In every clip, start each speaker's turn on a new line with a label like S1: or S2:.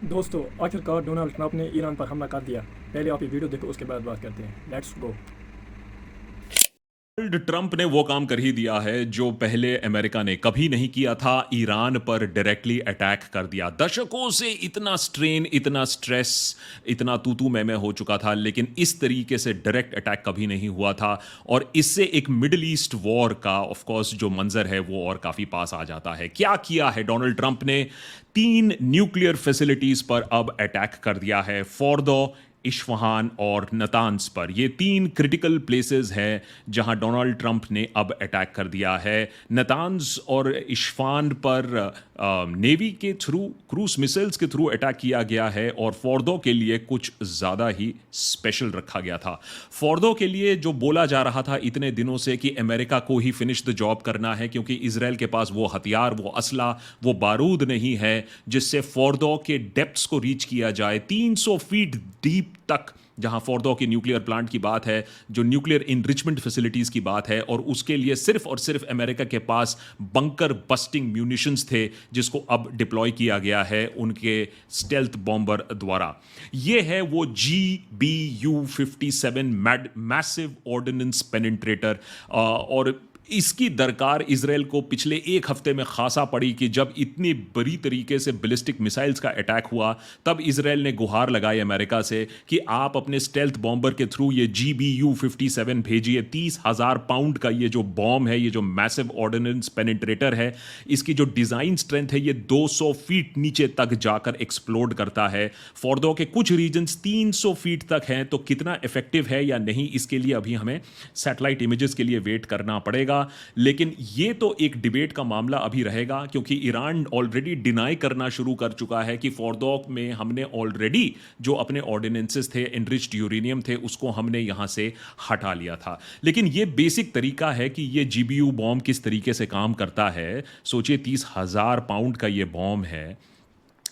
S1: दोस्तों, आखिरकार Donald Trump ने ईरान पर हमला कर दिया। पहले आप ये वीडियो देखो, उसके बाद बात करते हैं। Let's go.
S2: डोनाल्ड ट्रंप ने वो काम कर ही दिया है जो पहले अमेरिका ने कभी नहीं किया था। ईरान पर डायरेक्टली अटैक कर दिया। दशकों से इतना स्ट्रेन, इतना स्ट्रेस, इतना तू मैं हो चुका था, लेकिन इस तरीके से डायरेक्ट अटैक कभी नहीं हुआ था। और इससे एक मिडिल ईस्ट वॉर का ऑफ कोर्स जो मंजर है वो और काफी पास आ जाता है। क्या किया है डोनाल्ड ट्रंप ने? 3 न्यूक्लियर फैसिलिटीज पर अब अटैक कर दिया है। फोर्दो, इश्फहान और नतान्स पर। ये 3 क्रिटिकल प्लेसेस हैं जहां डोनाल्ड ट्रंप ने अब अटैक कर दिया है। नतान्स और इश्फहान पर नेवी के थ्रू, क्रूज मिसाइल्स के थ्रू अटैक किया गया है। और फोर्दो के लिए कुछ ज़्यादा ही स्पेशल रखा गया था। फोर्दो के लिए जो बोला जा रहा था इतने दिनों से कि अमेरिका को ही फिनिश द जॉब करना है, क्योंकि इसराइल के पास वो हथियार, वो असला, वो बारूद नहीं है जिससे फोर्दो के डेप्थ्स को रीच किया जाए। 300 फीट डीप तक जहां फोर्दो की न्यूक्लियर प्लांट की बात है, जो न्यूक्लियर इनरिचमेंट फैसिलिटीज की बात है, और उसके लिए सिर्फ और सिर्फ अमेरिका के पास बंकर बस्टिंग म्यूनिशंस थे, जिसको अब डिप्लॉय किया गया है उनके स्टेल्थ बॉम्बर द्वारा। यह है वो GBU-57 मैसिव ऑर्डिनेंस पेनिट्रेटर। और इसकी दरकार इसराइल को पिछले एक हफ्ते में खासा पड़ी कि जब इतनी बड़ी तरीके से बैलिस्टिक मिसाइल्स का अटैक हुआ, तब इसराइल ने गुहार लगाई अमेरिका से कि आप अपने स्टेल्थ बॉम्बर के थ्रू ये GBU-57 भेजिए। 30,000 पाउंड का ये जो बॉम्ब है, ये जो मैसिव ऑर्डिनेंस पेनिट्रेटर है, इसकी जो डिजाइन स्ट्रेंथ है ये 200 फीट नीचे तक जाकर एक्सप्लोड करता है। फोर्दो के कुछ रीजन्स 300 फीट तक हैं, तो कितना इफेक्टिव है या नहीं, इसके लिए अभी हमें सैटेलाइट इमेजेस के लिए वेट करना पड़ेगा। लेकिन यह तो एक डिबेट का मामला अभी रहेगा, क्योंकि ईरान ऑलरेडी डिनाई करना शुरू कर चुका है कि फोर्दो में हमने ऑलरेडी जो अपने ऑर्डिनेंसेस थे, एनरिच्ड यूरेनियम थे, उसको हमने यहां से हटा लिया था। लेकिन यह बेसिक तरीका है कि यह GBU बॉम्ब किस तरीके से काम करता है। सोचिए, 30,000 पाउंड का यह बॉम्ब है।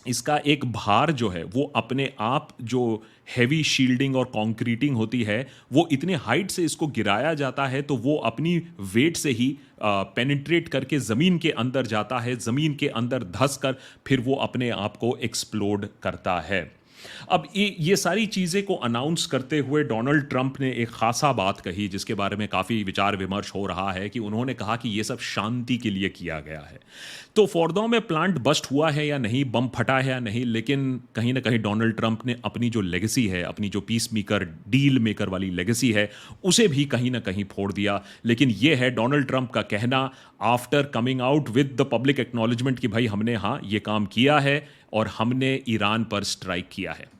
S2: इसका एक भार जो है वो अपने आप, जो हैवी शील्डिंग और कंक्रीटिंग होती है, वो इतने हाइट से इसको गिराया जाता है, तो वो अपनी वेट से ही पेनिट्रेट करके ज़मीन के अंदर जाता है। ज़मीन के अंदर धंस कर फिर वो अपने आप को एक्सप्लोड करता है। अब ये सारी चीज़ें को अनाउंस करते हुए डोनाल्ड ट्रंप ने एक खासा बात कही, जिसके बारे में काफ़ी विचार विमर्श हो रहा है। कि उन्होंने कहा कि ये सब शांति के लिए किया गया है। तो फोर्दो में प्लांट बस्ट हुआ है या नहीं, बम फटा है या नहीं, लेकिन कहीं ना कहीं डोनाल्ड ट्रंप ने अपनी जो लेगेसी है, अपनी जो पीस मेकर, डील मेकर वाली लेगेसी है, उसे भी कहीं ना कहीं फोड़ दिया। लेकिन यह है डोनाल्ड ट्रंप का कहना after coming out with the public acknowledgement कि भाई हमने हाँ ये काम किया है और हमने ईरान पर स्ट्राइक किया है।